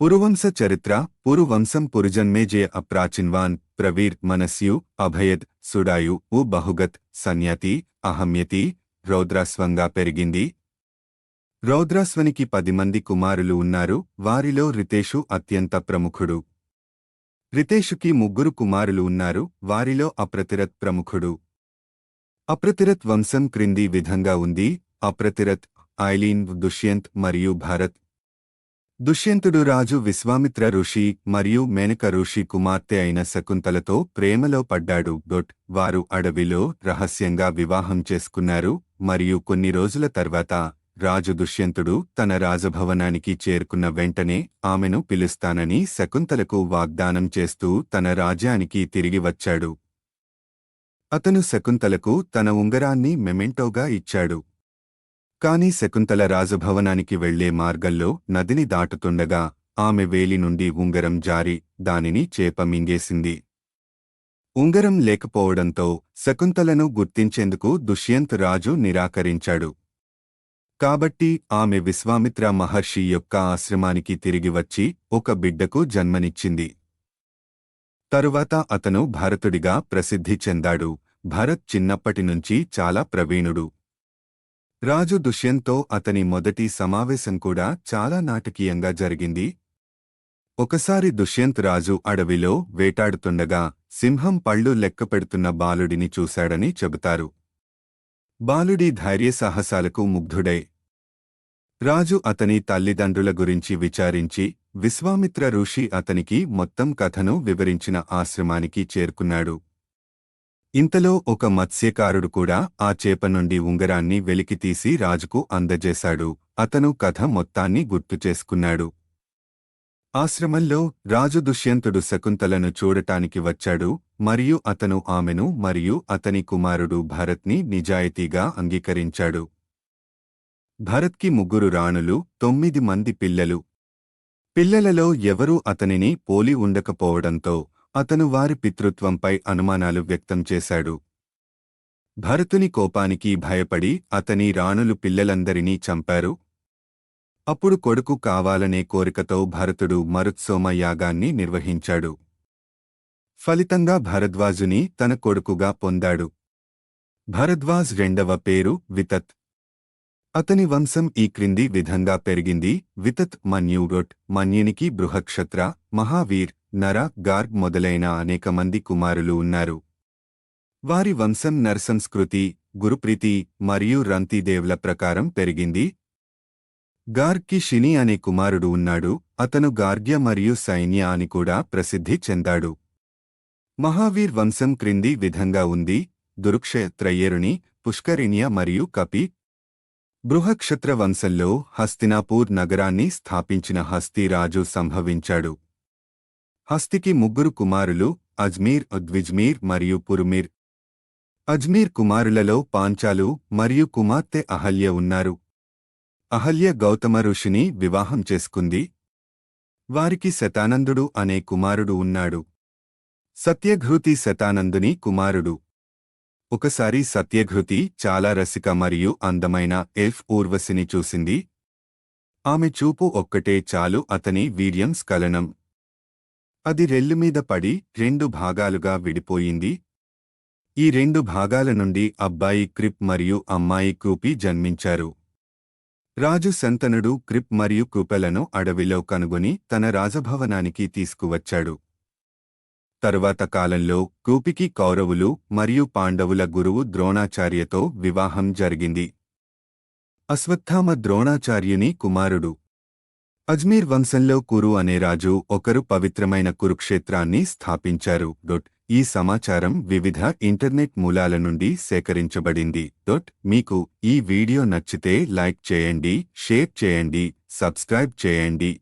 पुरुवंश चरित्र पुरुवंशं पुरुजन्मेजे अप्राचिन्वान् प्रवीर मनस्यु अभयद सुडायु उ बहुगत सन्याति अहम्यति రౌద్రాస్వంగా పెరిగింది. రౌద్రాస్వనికి 10 మంది కుమారులు ఉన్నారు. వారిలో రితేషు అత్యంత ప్రముఖుడు. రితేషుకి 3 కుమారులు ఉన్నారు. వారిలో అప్రతిరత్ ప్రముఖుడు. అప్రతిరత్ వంశం క్రింది విధంగా ఉంది. అప్రతిరత్, ఐలీన్, దుష్యంత్ మరియు భారత్. దుష్యంతుడు రాజు విశ్వామిత్ర ఋషి మరియు మేనక ఋషి కుమార్తె అయిన శకుంతలతో ప్రేమలో పడ్డాడు. వారు అడవిలో రహస్యంగా వివాహం చేసుకున్నారు మరియు కొన్ని రోజుల తర్వాత రాజు దుష్యంతుడు తన రాజభవనానికి చేరుకున్న వెంటనే ఆమెను పిలుస్తానని శకుంతలకు వాగ్దానం చేస్తూ తన రాజ్యానికి తిరిగి వచ్చాడు. అతను శకుంతలకు తన ఉంగరాన్ని మెమెంటోగా ఇచ్చాడు. కాని శకుంతల రాజభవనానికి వెళ్లే మార్గంలో నదిని దాటుతుండగా ఆమె వేలి నుండి ఉంగరం జారి దానిని చేప మింగేసింది. ఉంగరం లేకపోవడంతో శకుంతలను గుర్తించేందుకు దుష్యంత్ రాజు నిరాకరించాడు. కాబట్టి ఆమె విశ్వామిత్ర మహర్షి యొక్క ఆశ్రమానికి తిరిగి వచ్చి ఒక బిడ్డకు జన్మనిచ్చింది. తరువాత అతను భరతుడిగా ప్రసిద్ధి చెందాడు. భరత్ చిన్నప్పటినుంచి చాలా ప్రవీణుడు. రాజు దుష్యంత్తో అతని మొదటి సమావేశం కూడా చాలా నాటకీయంగా జరిగింది. ఒకసారి దుష్యంత్ రాజు అడవిలో వేటాడుతుండగా సింహం పళ్ళు లెక్కపెడుతున్న బాలుడిని చూశాడని చెబుతారు. బాలుడి ధైర్యసాహసాలకు ముగ్ధుడై రాజు అతని తల్లిదండ్రుల గురించి విచారించి విశ్వామిత్ర ఋషి అతనికి మొత్తం కథను వివరించిన ఆశ్రమానికి చేరుకున్నాడు. ఇంతలో ఒక మత్స్యకారుడు కూడా ఆ చేప నుండి ఉంగరాన్ని వెలికితీసి రాజుకు అందజేశాడు. అతను కథ మొత్తాన్ని గుర్తుచేసుకున్నాడు. ఆశ్రమంలో రాజు దుష్యంతుడు శకుంతలను చూడటానికి వచ్చాడు మరియు అతను ఆమెను మరియు అతని కుమారుడు భరత్ని నిజాయితీగా అంగీకరించాడు. భరత్కి 3 రాణులు, 9 మంది పిల్లలు. పిల్లలలో ఎవరూ అతనిని పోలి ఉండకపోవడంతో అతను వారి పితృత్వంపై అనుమానాలు వ్యక్తం చేశాడు. భరతుని కోపానికి భయపడి అతని రాణులు పిల్లలందరినీ చంపారు. అప్పుడు కొడుకు కావాలనే కోరికతో భరతుడు మరుత్సోమ యాగాన్ని నిర్వహించాడు. ఫలితంగా భరద్వాజుని తన కొడుకుగా పొందాడు. భరద్వాజ్ రెండవ పేరు వితత్. అతని వంశం ఈ క్రింది విధంగా పెరిగింది. వితత్ మన్యుడొట్, మన్యునికి బృహక్షత్ర, మహావీర్, నర, గార్గ్ మొదలైన అనేక మంది కుమారులు ఉన్నారు. వారి వంశం నరసంస్కృతి, గురుప్రీతి మరియు రంతిదేవ్ల ప్రకారం పెరిగింది. గార్గ్కి షిని అనే కుమారుడు ఉన్నాడు. అతను గార్గ్య మరియు సైన్య అని కూడా ప్రసిద్ధి చెందాడు. మహావీర్ వంశం క్రింది విధంగా ఉంది. దురుక్షత్రయేరుని, పుష్కరిణ్య మరియు కపి. బృహక్షత్ర వంశంలో హస్తినాపూర్ నగరాన్ని స్థాపించిన హస్తి రాజు సంభవించాడు. హస్తికి 3 కుమారులు అజ్మీర్, ద్విజ్మీర్ మరియు పురుమీర్. అజ్మీర్ కుమారులలో పాంచాలు మరియు కుమార్తె అహల్య ఉన్నారు. అహల్య గౌతమ ఋషిని వివాహం చేసుకుంది. వారికి శతానందుడు అనే కుమారుడు ఉన్నాడు. సత్యఘృతి శతానందుని కుమారుడు. ఒకసారి సత్యఘృతి చాలా రసిక మరియు అందమైన ఎల్ఫ్ ఊర్వశిని చూసింది. ఆమె చూపు ఒక్కటే చాలు అతని వీర్యం స్ఖలనం. అది రెల్లుమీద పడి 2 భాగాలుగా విడిపోయింది. ఈ 2 భాగాల నుండి అబ్బాయి క్రిప్ మరియు అమ్మాయి క్రూపి జన్మించారు. రాజు శంతనుడు క్రిప్ మరియు క్రూపెలను అడవిలో కనుగొని తన రాజభవనానికి తీసుకువచ్చాడు. తరువాత కాలంలో క్రూపికి కౌరవులు మరియు పాండవుల గురువు ద్రోణాచార్యతో వివాహం జరిగింది. అశ్వత్థామ ద్రోణాచార్యుని కుమారుడు. అజ్మీర్ వంశంలో కురు అనే రాజు ఒకరు పవిత్రమైన కురుక్షేత్రాన్ని స్థాపించారు. ఈ సమాచారం వివిధ ఇంటర్నెట్ మూలాల నుండి సేకరించబడింది. మీకు ఈ వీడియో నచ్చితే లైక్ చేయండి, షేర్ చేయండి, సబ్స్క్రైబ్ చేయండి.